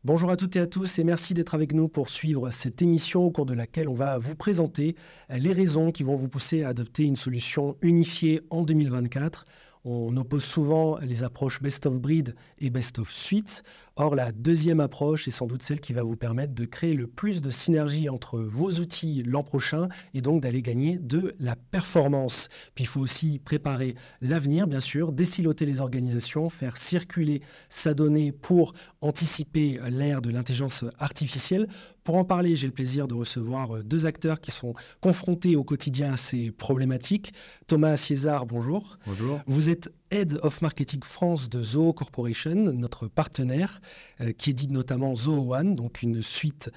Bonjour à toutes et à tous et merci d'être avec nous pour suivre cette émission au cours de laquelle on va vous présenter les raisons qui vont vous pousser à adopter une solution unifiée en 2024. On oppose souvent les approches best of breed et best of suite. Or, la deuxième approche est sans doute celle qui va vous permettre de créer le plus de synergie entre vos outils l'an prochain et donc d'aller gagner de la performance. Puis il faut aussi préparer l'avenir, bien sûr, désiloter les organisations, faire circuler sa donnée pour anticiper l'ère de l'intelligence artificielle. Pour en parler, j'ai le plaisir de recevoir deux acteurs qui sont confrontés au quotidien à ces problématiques. Thomas Siezard, bonjour. Bonjour. Vous êtes Head of Marketing France de Zoho Corporation, notre partenaire, qui édite notamment Zoho One, donc une suite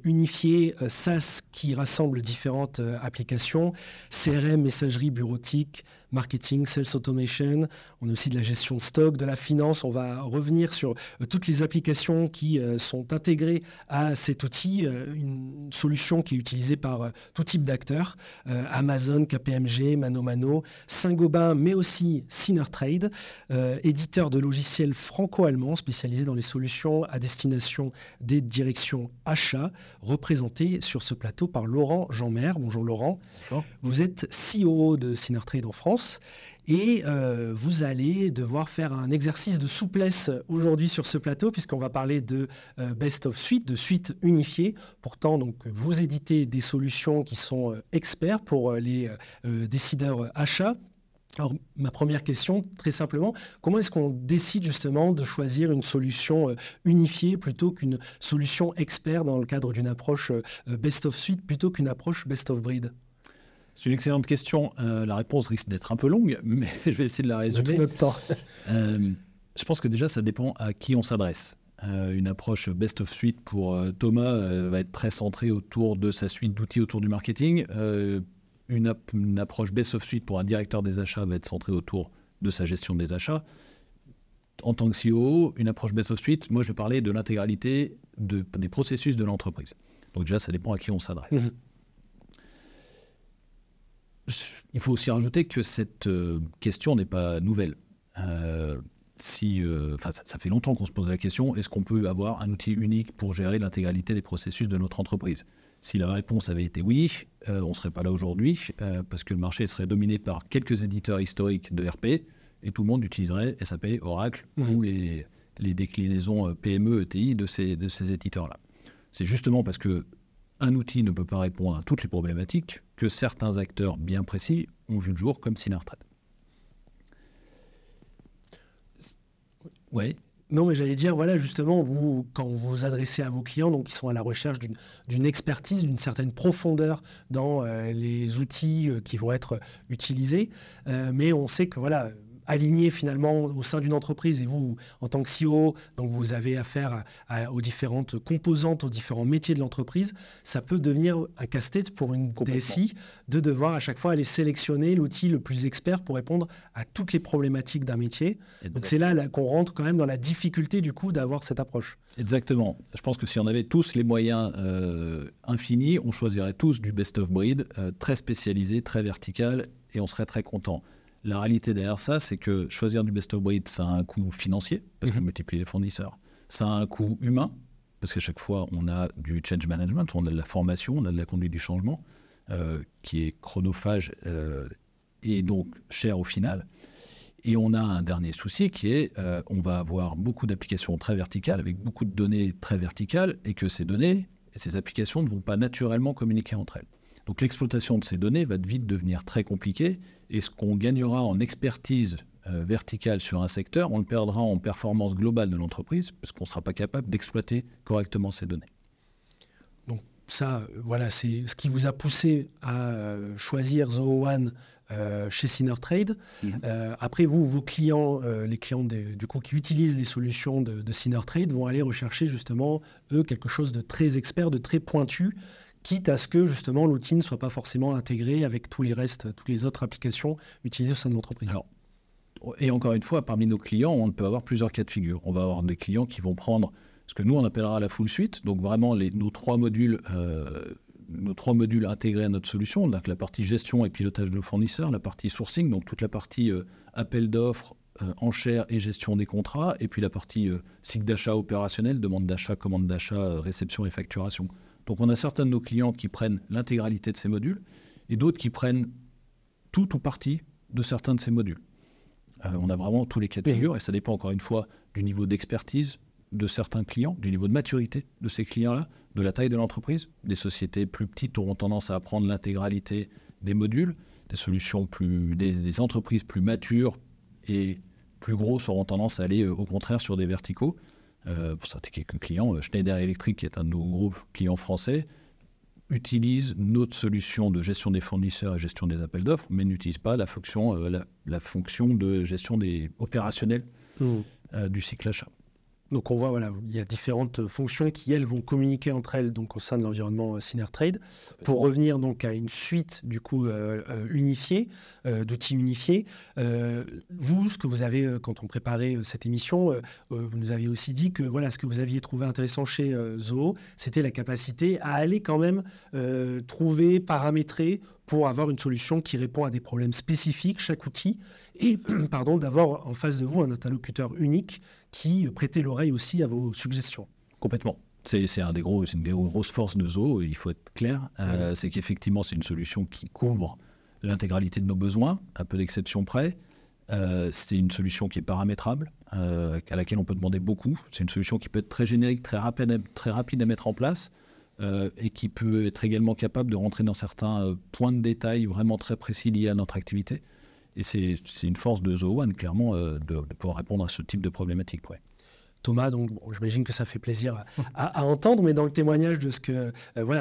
unifiée SaaS qui rassemble différentes applications, CRM, messagerie bureautique, marketing, sales automation. On a aussi de la gestion de stock, de la finance. On va revenir sur toutes les applications qui sont intégrées à cet outil, une solution qui est utilisée par tout type d'acteurs, Amazon, KPMG, ManoMano, Saint-Gobain, mais aussi Sinertrade, éditeur de logiciels franco-allemands spécialisé dans les solutions à destination des directions achats, représenté sur ce plateau par Laurent Jeanmer. Bonjour Laurent. Bonjour. Vous êtes CEO de Sinertrade en France et vous allez devoir faire un exercice de souplesse aujourd'hui sur ce plateau puisqu'on va parler de Best of Suite, de suite unifiée. Pourtant, donc, vous éditez des solutions qui sont experts pour les décideurs achats. Alors, ma première question, très simplement, comment est-ce qu'on décide justement de choisir une solution unifiée plutôt qu'une solution expert dans le cadre d'une approche best of suite plutôt qu'une approche best of breed? C'est une excellente question. La réponse risque d'être un peu longue, mais je vais essayer de la résumer. Tout notre temps. Je pense que déjà, ça dépend à qui on s'adresse. Une approche best of suite pour Thomas va être très centrée autour de sa suite d'outils autour du marketing. Une approche best of suite pour un directeur des achats va être centrée autour de sa gestion des achats. En tant que CEO, une approche best of suite, moi je vais parler de l'intégralité des processus de l'entreprise. Donc déjà, ça dépend à qui on s'adresse. Mmh. Il faut aussi rajouter que cette question n'est pas nouvelle. Ça fait longtemps qu'on se pose la question, est-ce qu'on peut avoir un outil unique pour gérer l'intégralité des processus de notre entreprise ? Si la réponse avait été oui, on ne serait pas là aujourd'hui, parce que le marché serait dominé par quelques éditeurs historiques de RP, et tout le monde utiliserait SAP, Oracle, ou les déclinaisons PME, ETI de ces éditeurs-là. C'est justement parce qu'un outil ne peut pas répondre à toutes les problématiques que certains acteurs bien précis ont vu le jour comme Sinertrade. Ouais. Non, mais j'allais dire, voilà, justement, quand vous vous adressez à vos clients, donc ils sont à la recherche d'une expertise, d'une certaine profondeur dans les outils qui vont être utilisés. Mais on sait que, voilà, aligné finalement au sein d'une entreprise et vous, en tant que CEO, donc vous avez affaire aux différentes composantes, aux différents métiers de l'entreprise, ça peut devenir un casse-tête pour une DSI de devoir à chaque fois aller sélectionner l'outil le plus expert pour répondre à toutes les problématiques d'un métier. Exactement. Donc c'est là qu'on rentre quand même dans la difficulté du coup d'avoir cette approche. Exactement. Je pense que si on avait tous les moyens infinis, on choisirait tous du best of breed, très spécialisé, très vertical, et on serait très content. La réalité derrière ça, c'est que choisir du best of breed, ça a un coût financier, parce qu'on multiplie les fournisseurs. Ça a un coût humain, parce qu'à chaque fois, on a du change management, on a de la formation, on a de la conduite du changement, qui est chronophage et donc cher au final. Et on a un dernier souci qui est, on va avoir beaucoup d'applications très verticales, avec beaucoup de données très verticales, et que ces données et ces applications ne vont pas naturellement communiquer entre elles. Donc l'exploitation de ces données va vite devenir très compliquée, et ce qu'on gagnera en expertise verticale sur un secteur, on le perdra en performance globale de l'entreprise, parce qu'on ne sera pas capable d'exploiter correctement ces données. Donc ça, voilà, c'est ce qui vous a poussé à choisir Zoho One chez Sinertrade. Après, vos clients, les clients du coup, qui utilisent les solutions de Sinertrade vont aller rechercher justement, eux, quelque chose de très expert, de très pointu, quitte à ce que justement l'outil ne soit pas forcément intégré avec toutes les autres applications utilisées au sein de l'entreprise. Alors, et encore une fois, parmi nos clients, on peut avoir plusieurs cas de figure. On va avoir des clients qui vont prendre ce que nous on appellera la full suite, donc vraiment nos trois modules intégrés à notre solution, donc la partie gestion et pilotage de nos fournisseurs, la partie sourcing, donc toute la partie appel d'offres, enchères et gestion des contrats, et puis la partie cycle d'achat opérationnel, demande d'achat, commande d'achat, réception et facturation. Donc on a certains de nos clients qui prennent l'intégralité de ces modules, et d'autres qui prennent tout ou partie de certains de ces modules. On a vraiment tous les cas de figure, et ça dépend encore une fois du niveau d'expertise de certains clients, du niveau de maturité de ces clients-là, de la taille de l'entreprise. Des sociétés plus petites auront tendance à prendre l'intégralité des modules, des entreprises plus matures et plus grosses auront tendance à aller au contraire sur des verticaux. Pour certains quelques clients, Schneider Electric, qui est un de nos gros clients français, utilise notre solution de gestion des fournisseurs et gestion des appels d'offres, mais n'utilise pas la fonction de gestion opérationnelle du cycle achat. Donc on voit, voilà, il y a différentes fonctions qui, elles, vont communiquer entre elles donc, au sein de l'environnement Synertrade. Pour revenir donc à une suite du coup unifiée, d'outils unifiés, vous, ce que vous avez, quand on préparait cette émission, vous nous aviez aussi dit que voilà, ce que vous aviez trouvé intéressant chez Zoho, c'était la capacité à aller quand même trouver, paramétrer pour avoir une solution qui répond à des problèmes spécifiques, chaque outil, et d'avoir en face de vous un interlocuteur unique qui prêtait l'oreille aussi à vos suggestions. Complètement. C'est une des grosses forces de Zoho, il faut être clair. C'est qu'effectivement, c'est une solution qui couvre l'intégralité de nos besoins, à peu d'exceptions près. C'est une solution qui est paramétrable, à laquelle on peut demander beaucoup. C'est une solution qui peut être très générique, très rapide à mettre en place, et qui peut être également capable de rentrer dans certains points de détail vraiment très précis liés à notre activité. Et c'est une force de Zoho One, clairement, de pouvoir répondre à ce type de problématique. Ouais. Thomas, donc j'imagine que ça fait plaisir à entendre, mais dans le témoignage de ce que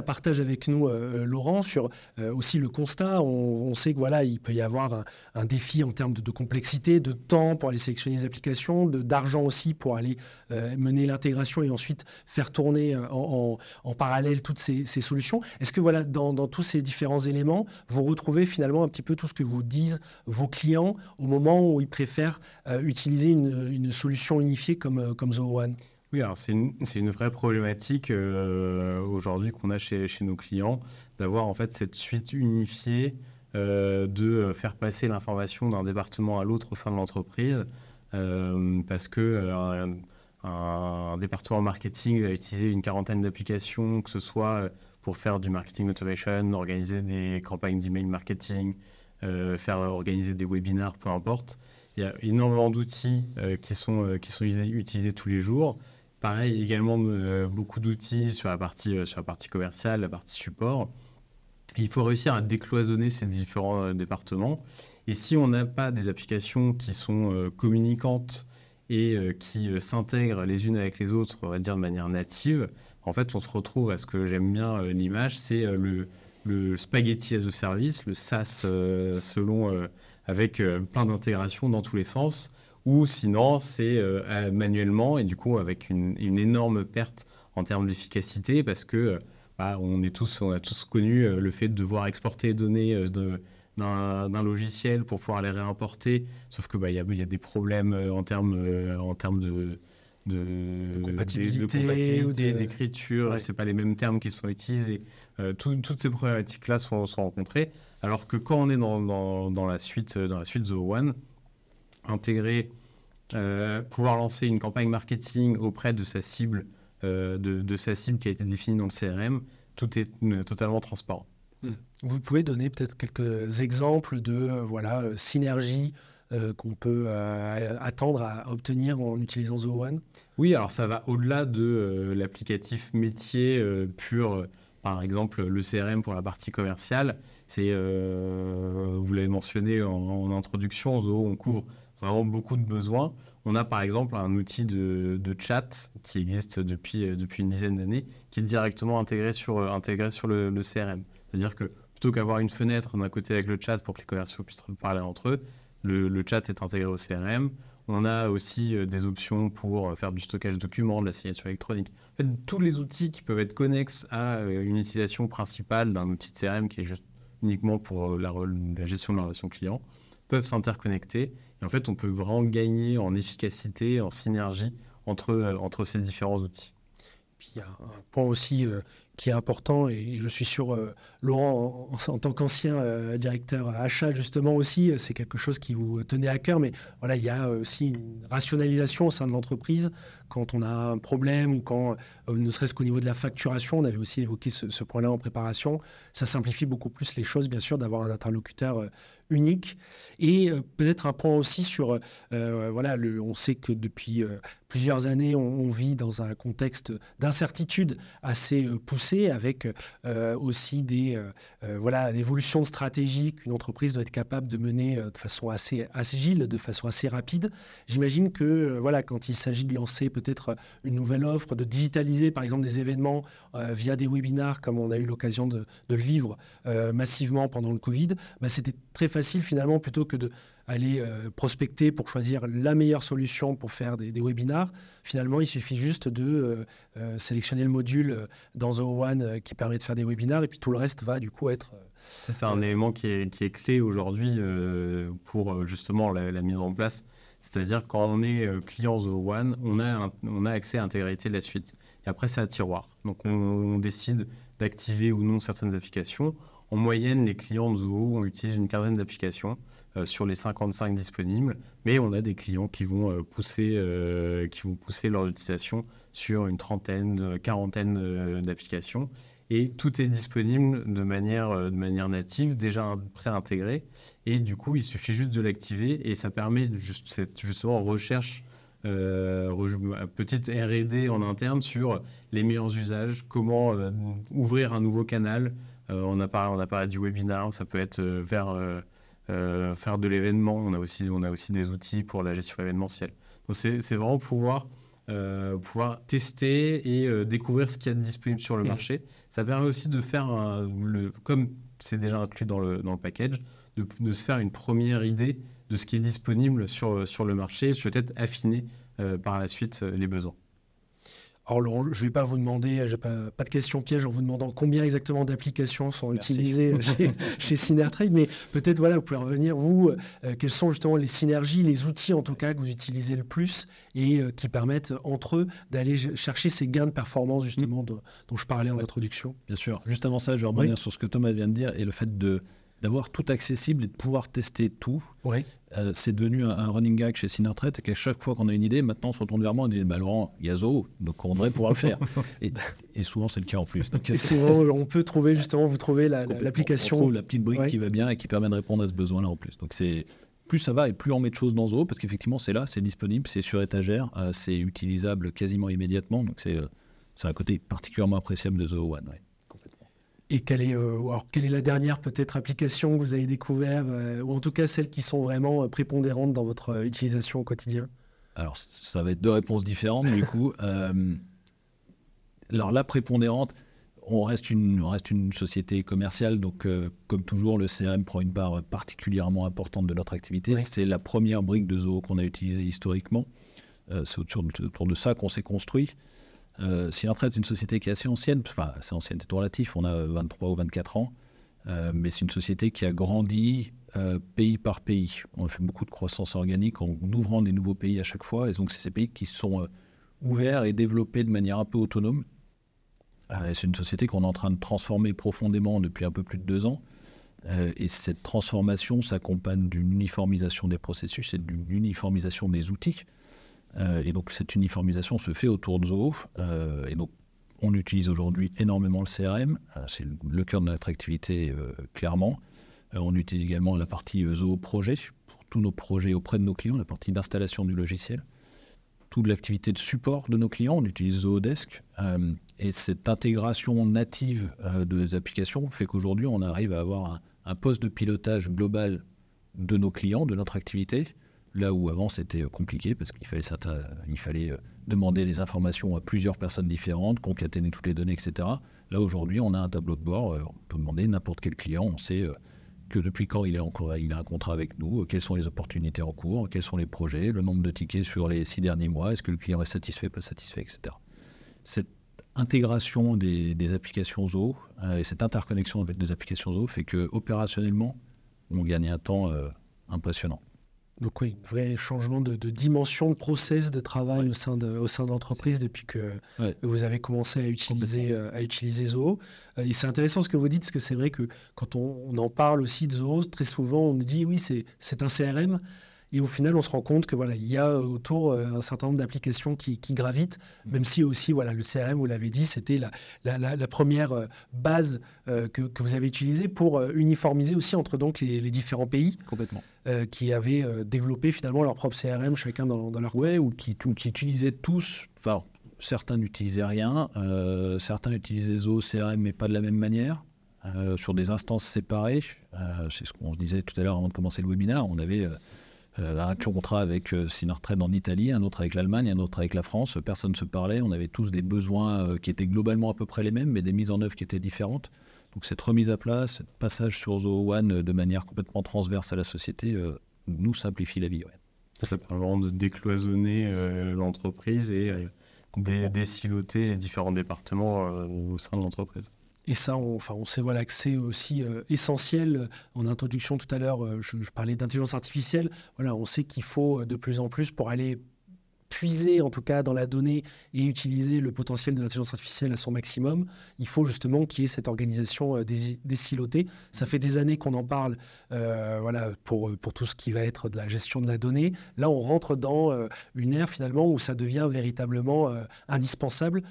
partage avec nous Laurent sur aussi le constat, on sait que il peut y avoir un défi en termes de complexité, de temps pour aller sélectionner les applications, d'argent aussi pour aller mener l'intégration et ensuite faire tourner en parallèle toutes ces solutions. Est-ce que dans tous ces différents éléments, vous retrouvez finalement un petit peu tout ce que vous disent vos clients au moment où ils préfèrent utiliser une solution unifiée comme Zoho One? Oui, alors c'est une vraie problématique aujourd'hui qu'on a chez nos clients, d'avoir en fait cette suite unifiée, de faire passer l'information d'un département à l'autre au sein de l'entreprise, parce que un département marketing va utiliser une quarantaine d'applications, que ce soit pour faire du marketing automation, organiser des campagnes d'email marketing, faire organiser des webinars, peu importe. Il y a énormément d'outils qui sont utilisés tous les jours. Pareil, également beaucoup d'outils sur la partie commerciale, la partie support. Et il faut réussir à décloisonner ces différents départements. Et si on n'a pas des applications qui sont communicantes et qui s'intègrent les unes avec les autres, on va dire de manière native, en fait, on se retrouve à ce que j'aime bien l'image, c'est le spaghetti as a service, le SaaS avec plein d'intégrations dans tous les sens, ou sinon c'est manuellement et du coup avec une énorme perte en termes d'efficacité parce que on a tous connu le fait de devoir exporter les données d'un logiciel pour pouvoir les réimporter, sauf que y a des problèmes en termes de compatibilité, d'écriture, ouais. C'est pas les mêmes termes qui sont utilisés. Toutes ces problématiques-là sont rencontrées. Alors que quand on est dans la suite Zoho One, intégrer, pouvoir lancer une campagne marketing auprès de sa cible, de sa cible qui a été définie dans le CRM, tout est totalement transparent. Vous pouvez donner peut-être quelques exemples de synergie qu'on peut attendre à obtenir en utilisant Zoho One? Oui, alors ça va au-delà de l'applicatif métier pur. Par exemple, le CRM pour la partie commerciale, c'est, vous l'avez mentionné en introduction, Zoho, on couvre vraiment beaucoup de besoins. On a par exemple un outil de chat qui existe depuis une dizaine d'années, qui est directement intégré sur le CRM. C'est-à-dire que plutôt qu'avoir une fenêtre d'un côté avec le chat pour que les commerciaux puissent parler entre eux, le chat est intégré au CRM. On a aussi des options pour faire du stockage de documents, de la signature électronique. En fait, tous les outils qui peuvent être connexes à une utilisation principale d'un outil de CRM qui est juste uniquement pour la gestion de la relation client peuvent s'interconnecter. Et en fait, on peut vraiment gagner en efficacité, en synergie entre ces différents outils. Puis il y a un point aussi qui est important, et je suis sûr, Laurent, en tant qu'ancien directeur achat, justement aussi, c'est quelque chose qui vous tenait à cœur, mais voilà, il y a aussi une rationalisation au sein de l'entreprise quand on a un problème ou quand, ne serait-ce qu'au niveau de la facturation, on avait aussi évoqué ce point-là en préparation, ça simplifie beaucoup plus les choses, bien sûr, d'avoir un interlocuteur unique. Et peut-être un point aussi sur, voilà, on sait que depuis plusieurs années, on vit dans un contexte d'incertitude assez poussé, avec aussi voilà, l'évolution stratégique qu'une entreprise doit être capable de mener de façon assez agile, de façon assez rapide. J'imagine que voilà, quand il s'agit de lancer peut-être une nouvelle offre, de digitaliser par exemple des événements via des webinars, comme on a eu l'occasion de le vivre massivement pendant le Covid, c'était très facile finalement, plutôt que d'aller prospecter pour choisir la meilleure solution pour faire des webinars. Finalement, il suffit juste de sélectionner le module dans Zoho One qui permet de faire des webinars, et puis tout le reste va du coup être... Ça, c'est un élément qui est clé aujourd'hui pour justement la mise en place. C'est-à-dire quand on est client Zoho One, on a accès à l'intégralité de la suite. Et après, c'est un tiroir. Donc on décide d'activer ou non certaines applications. En moyenne, les clients de Zoho, on utilise une quinzaine d'applications sur les 55 disponibles, mais on a des clients qui vont pousser leur utilisation sur une trentaine, quarantaine d'applications. Et tout est disponible de manière native, déjà pré-intégré. Et du coup, il suffit juste de l'activer, et ça permet justement recherche, petite R&D en interne sur les meilleurs usages, comment ouvrir un nouveau canal. On a parlé du webinar, ça peut être faire de l'événement. On a aussi des outils pour la gestion événementielle. Donc c'est vraiment pouvoir tester et découvrir ce qu'il y a de disponible sur le marché. Ça permet aussi de faire, comme c'est déjà inclus dans le package, de se faire une première idée de ce qui est disponible sur le marché, peut-être affiner par la suite les besoins. Alors Laurent, je ne vais pas vous demander, je n'ai pas de question piège en vous demandant combien exactement d'applications sont utilisées chez Synertrade, mais peut-être voilà, vous pouvez revenir, vous, quelles sont justement les synergies, les outils en tout cas que vous utilisez le plus et qui permettent entre eux d'aller chercher ces gains de performance justement dont je parlais en introduction. Bien sûr. Juste avant ça, je vais rebondir sur ce que Thomas vient de dire, et le fait d'avoir tout accessible et de pouvoir tester tout. Oui. C'est devenu un running gag chez Synertrade, et qu'à chaque fois qu'on a une idée, maintenant on se retourne vers moi et on dit Laurent, il y a Zoho, donc on devrait pouvoir le faire. Et souvent c'est le cas en plus. Donc, et souvent on peut trouver justement, vous trouvez l'application. On trouve la petite brique qui va bien et qui permet de répondre à ce besoin-là en plus. Donc plus ça va et plus on met de choses dans Zoho, parce qu'effectivement c'est là, c'est disponible, c'est sur étagère, c'est utilisable quasiment immédiatement. Donc c'est un côté particulièrement appréciable de Zoho One. Ouais. Et quelle est la dernière peut-être application que vous avez découvert, ou en tout cas celles qui sont vraiment prépondérantes dans votre utilisation au quotidien? Alors ça va être deux réponses différentes du coup. Alors la prépondérante, on reste une société commerciale, donc comme toujours le CRM prend une part particulièrement importante de notre activité. Oui. C'est la première brique de Zoho qu'on a utilisée historiquement. C'est autour de ça qu'on s'est construit. Synertrade, c'est une société qui est assez ancienne, enfin assez ancienne, c'est tout relatif, on a 23 ou 24 ans, mais c'est une société qui a grandi pays par pays. On a fait beaucoup de croissance organique en ouvrant des nouveaux pays à chaque fois, et donc c'est ces pays qui sont ouverts et développés de manière un peu autonome. C'est une société qu'on est en train de transformer profondément depuis un peu plus de 2 ans, et cette transformation s'accompagne d'une uniformisation des processus et d'une uniformisation des outils. Et donc cette uniformisation se fait autour de Zoho, et donc on utilise aujourd'hui énormément le CRM, c'est le cœur de notre activité clairement. On utilise également la partie Zoho Projet pour tous nos projets auprès de nos clients, la partie d'installation du logiciel, toute l'activité de support de nos clients, on utilise Zoho Desk, et cette intégration native des applications fait qu'aujourd'hui on arrive à avoir un poste de pilotage global de nos clients, de notre activité. Là où avant c'était compliqué parce qu'il fallait demander des informations à plusieurs personnes différentes, concaténer toutes les données, etc. Là aujourd'hui on a un tableau de bord, on peut demander n'importe quel client, on sait que depuis quand il a un contrat avec nous, quelles sont les opportunités en cours, quels sont les projets, le nombre de tickets sur les 6 derniers mois, est-ce que le client est satisfait, pas satisfait, etc. Cette intégration des applications Zoho et cette interconnexion avec des applications Zoho fait que opérationnellement on gagne un temps impressionnant. Donc oui, vrai changement de dimension, de process, de travail au sein de l'entreprise depuis que vous avez commencé à utiliser Zoho. Et c'est intéressant ce que vous dites, parce que c'est vrai que quand on en parle aussi de Zoho, très souvent on nous dit oui, c'est un CRM. Et au final, on se rend compte que il y a autour un certain nombre d'applications qui gravitent, même si aussi le CRM, vous l'avez dit, c'était la première base que vous avez utilisée pour uniformiser aussi entre donc les différents pays. Complètement. Qui avaient développé finalement leur propre CRM, chacun dans leur coin. Ou qui utilisaient tous, enfin certains n'utilisaient rien, certains utilisaient Zoho CRM mais pas de la même manière, sur des instances séparées. C'est ce qu'on se disait tout à l'heure avant de commencer le webinaire. On avait un contrat avec Sinortrade en Italie, un autre avec l'Allemagne, un autre avec la France. Personne ne se parlait, on avait tous des besoins qui étaient globalement à peu près les mêmes, mais des mises en œuvre qui étaient différentes. Donc cette remise à plat, ce passage sur Zoho One de manière complètement transverse à la société nous simplifie la vie. Ouais. Ça permet vraiment de décloisonner l'entreprise et désiloter les différents départements au sein de l'entreprise. Et ça, on sait que c'est aussi essentiel. En introduction tout à l'heure, je parlais d'intelligence artificielle. On sait qu'il faut de plus en plus pour aller puiser en tout cas dans la donnée et utiliser le potentiel de l'intelligence artificielle à son maximum, il faut justement qu'il y ait cette organisation désilotée. Ça fait des années qu'on en parle pour tout ce qui va être de la gestion de la donnée. Là, on rentre dans une ère finalement où ça devient véritablement indispensable.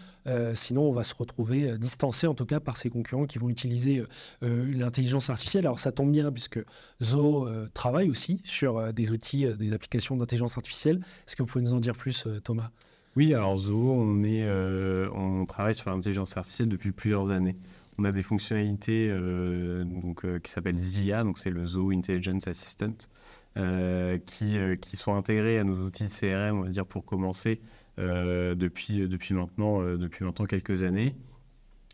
Sinon, on va se retrouver distancé en tout cas par ses concurrents qui vont utiliser l'intelligence artificielle. Alors ça tombe bien puisque Zoho travaille aussi sur des outils, des applications d'intelligence artificielle. Est-ce que vous pouvez nous en dire plus, Thomas? Oui, alors Zoho, on travaille sur l'intelligence artificielle depuis plusieurs années. On a des fonctionnalités qui s'appellent ZIA, donc c'est le Zoho Intelligence Assistant, qui sont intégrés à nos outils de CRM, on va dire pour commencer, depuis maintenant quelques années.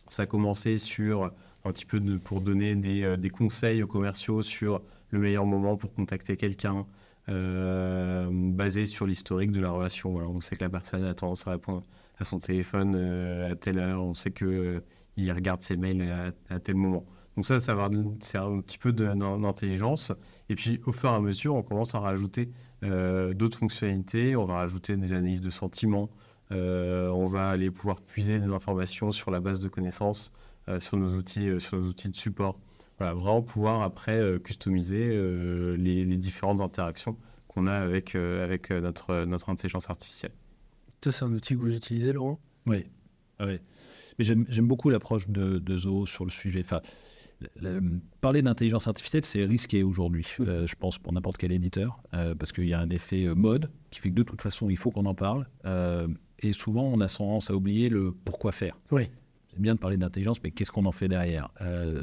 Ça a commencé sur un petit peu pour donner des conseils aux commerciaux sur le meilleur moment pour contacter quelqu'un, basé sur l'historique de la relation. Voilà, on sait que la personne a tendance à répondre à son téléphone à telle heure, on sait qu'il regarde ses mails à tel moment. Donc c'est un petit peu d'intelligence. Et puis au fur et à mesure, on commence à rajouter d'autres fonctionnalités. On va rajouter des analyses de sentiments. On va aller pouvoir puiser des informations sur la base de connaissances, sur nos outils de support. Voilà, vraiment pouvoir après customiser les différentes interactions qu'on a avec notre intelligence artificielle. Ça, c'est un outil que vous utilisez, Laurent? Oui. Mais j'aime beaucoup l'approche de Zoho sur le sujet. Enfin, parler d'intelligence artificielle, c'est risqué aujourd'hui, je pense, pour n'importe quel éditeur, parce qu'il y a un effet mode qui fait que de toute façon, il faut qu'on en parle. Et souvent, on a tendance à oublier le pourquoi faire. Oui. C'est bien de parler d'intelligence, mais qu'est-ce qu'on en fait derrière?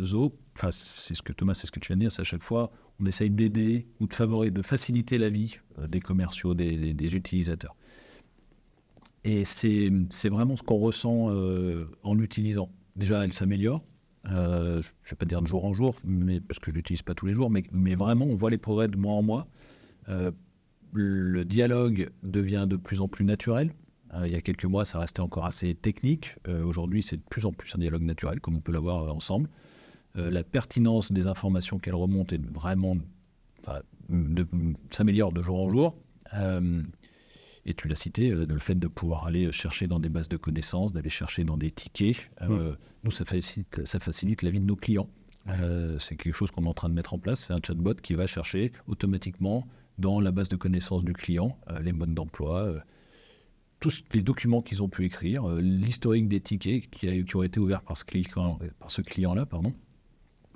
Zoho, c'est ce que Thomas, c'est ce que tu viens de dire, c'est à chaque fois, on essaye d'aider ou de faciliter la vie des commerciaux, des utilisateurs. Et c'est vraiment ce qu'on ressent en l'utilisant. Déjà, elle s'améliore. Je ne vais pas dire de jour en jour, parce que je ne l'utilise pas tous les jours, mais vraiment, on voit les progrès de mois en mois. Le dialogue devient de plus en plus naturel. Il y a quelques mois, ça restait encore assez technique. Aujourd'hui, c'est de plus en plus un dialogue naturel, comme on peut l'avoir ensemble. La pertinence des informations qu'elle remonte est vraiment, s'améliore de jour en jour. Et tu l'as cité, le fait de pouvoir aller chercher dans des bases de connaissances, d'aller chercher dans des tickets. Nous, ça facilite la vie de nos clients. C'est quelque chose qu'on est en train de mettre en place. C'est un chatbot qui va chercher automatiquement dans la base de connaissances du client les modes d'emploi, tous les documents qu'ils ont pu écrire, l'historique des tickets qui ont été ouverts par ce client-là,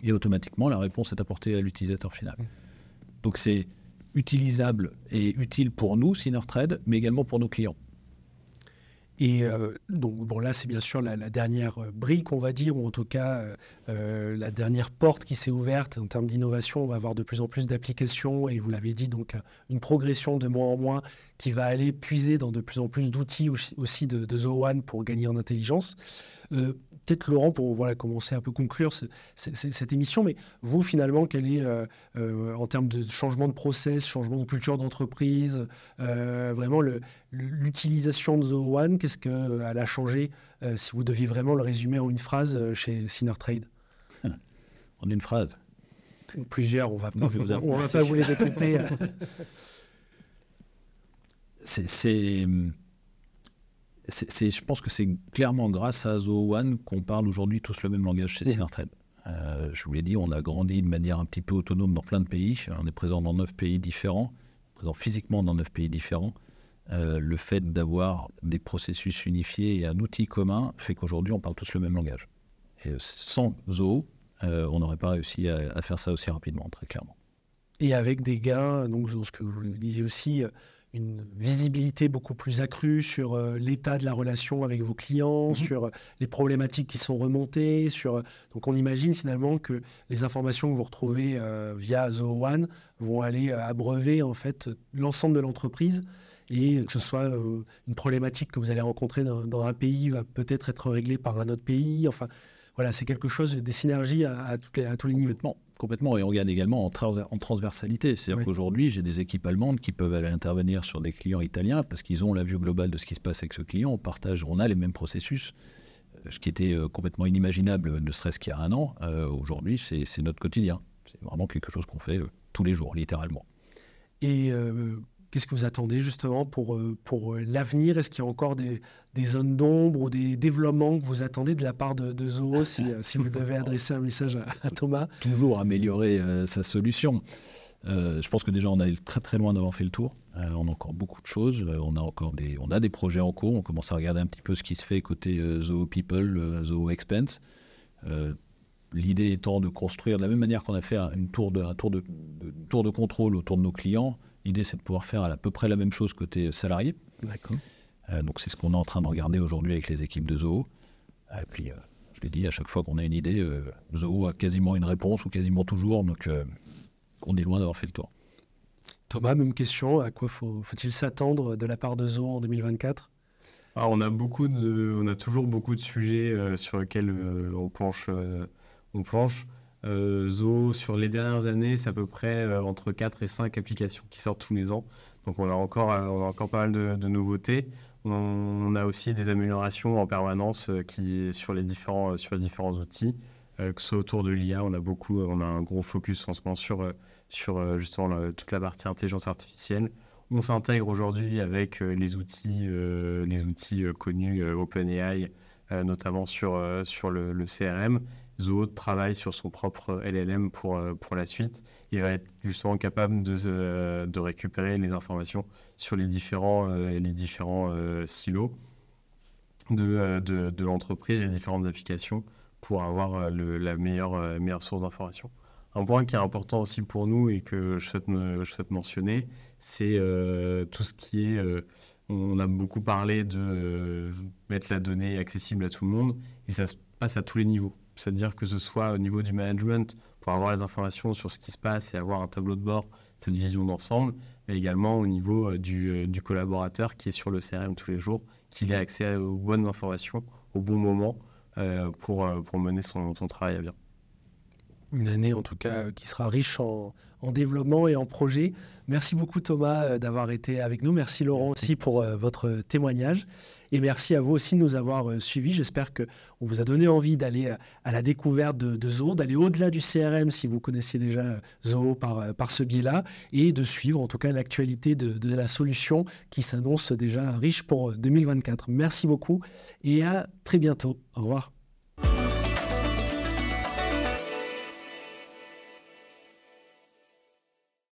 et automatiquement, la réponse est apportée à l'utilisateur final. Donc, c'est utilisable et utile pour nous, Sinortrade, mais également pour nos clients. Et donc, là, c'est bien sûr la dernière brique, on va dire, ou en tout cas la dernière porte qui s'est ouverte en termes d'innovation. On va avoir de plus en plus d'applications et vous l'avez dit, donc une progression de mois en mois qui va aller puiser dans de plus en plus d'outils aussi de Zoho One pour gagner en intelligence. Peut-être, Laurent, pour commencer à un peu conclure cette émission, mais vous, finalement, quel est, en termes de changement de process, changement de culture d'entreprise, vraiment l'utilisation de Zoho One, qu'est-ce qu'elle a changé, si vous deviez vraiment le résumer en une phrase chez Sinortrade? En une phrase? Plusieurs, on va pas vous les décrypter. Je pense que c'est clairement grâce à Zoho1 qu'on parle aujourd'hui tous le même langage chez Synertrade. Je vous l'ai dit, on a grandi de manière un petit peu autonome dans plein de pays. On est présent dans 9 pays différents, présent physiquement dans 9 pays différents. Le fait d'avoir des processus unifiés et un outil commun fait qu'aujourd'hui, on parle tous le même langage. Et sans Zoho, on n'aurait pas réussi à faire ça aussi rapidement, très clairement. Et avec des gains, donc ce que vous disiez aussi, une visibilité beaucoup plus accrue sur l'état de la relation avec vos clients, sur les problématiques qui sont remontées. Donc on imagine finalement que les informations que vous retrouvez via Zoho1 vont aller abreuver en fait l'ensemble de l'entreprise, et que ce soit une problématique que vous allez rencontrer dans un pays va peut-être être réglée par un autre pays. Enfin, voilà, c'est quelque chose, des synergies à tous les niveaux. Complètement, et on gagne également en transversalité. C'est-à-dire qu'aujourd'hui, j'ai des équipes allemandes qui peuvent aller intervenir sur des clients italiens parce qu'ils ont la vue globale de ce qui se passe avec ce client. On a les mêmes processus, ce qui était complètement inimaginable, ne serait-ce qu'il y a un an. Aujourd'hui, c'est notre quotidien. C'est vraiment quelque chose qu'on fait tous les jours, littéralement. Et qu'est-ce que vous attendez justement pour l'avenir? Est-ce qu'il y a encore des zones d'ombre ou des développements que vous attendez de la part de Zoho si vous devez adresser un message à Thomas? Toujours améliorer sa solution. Je pense que déjà, on est très très loin d'avoir fait le tour. On a encore beaucoup de choses. On a des projets en cours. On commence à regarder un petit peu ce qui se fait côté Zoho People, Zoho Expense. L'idée étant de construire, de la même manière qu'on a fait un tour de contrôle autour de nos clients, l'idée c'est de pouvoir faire à peu près la même chose côté salarié. D'accord. Donc c'est ce qu'on est en train de regarder aujourd'hui avec les équipes de Zoho. Et puis, je l'ai dit, à chaque fois qu'on a une idée, Zoho a quasiment une réponse, ou quasiment toujours, donc on est loin d'avoir fait le tour. Thomas, même question, à quoi faut-il s'attendre de la part de Zoho en 2024? On a toujours beaucoup de sujets sur lesquels on planche. Zoho, sur les dernières années, c'est à peu près entre 4 et 5 applications qui sortent tous les ans. Donc on a encore pas mal de nouveautés. On a aussi des améliorations en permanence sur les différents outils. Que ce soit autour de l'IA, on a un gros focus en ce moment sur justement toute la partie intelligence artificielle. On s'intègre aujourd'hui avec les outils connus OpenAI, notamment sur le CRM. Zoho travaille sur son propre LLM pour la suite. Il va être justement capable de récupérer les informations sur les différents silos de l'entreprise et les différentes applications pour avoir la meilleure source d'information. Un point qui est important aussi pour nous et que je souhaite mentionner, c'est tout ce qui est... on a beaucoup parlé de mettre la donnée accessible à tout le monde, et ça se passe à tous les niveaux. C'est-à-dire que ce soit au niveau du management, pour avoir les informations sur ce qui se passe et avoir un tableau de bord, cette vision d'ensemble, mais également au niveau du collaborateur qui est sur le CRM tous les jours, qu'il ait accès aux bonnes informations au bon moment pour mener son travail à bien. Une année en tout cas qui sera riche en développement et en projets. Merci beaucoup Thomas d'avoir été avec nous. Merci Laurent aussi pour votre témoignage. Et merci à vous aussi de nous avoir suivis. J'espère qu'on vous a donné envie d'aller à la découverte de Zoho, d'aller au-delà du CRM si vous connaissiez déjà Zoho par ce biais-là, et de suivre en tout cas l'actualité de la solution qui s'annonce déjà riche pour 2024. Merci beaucoup et à très bientôt. Au revoir.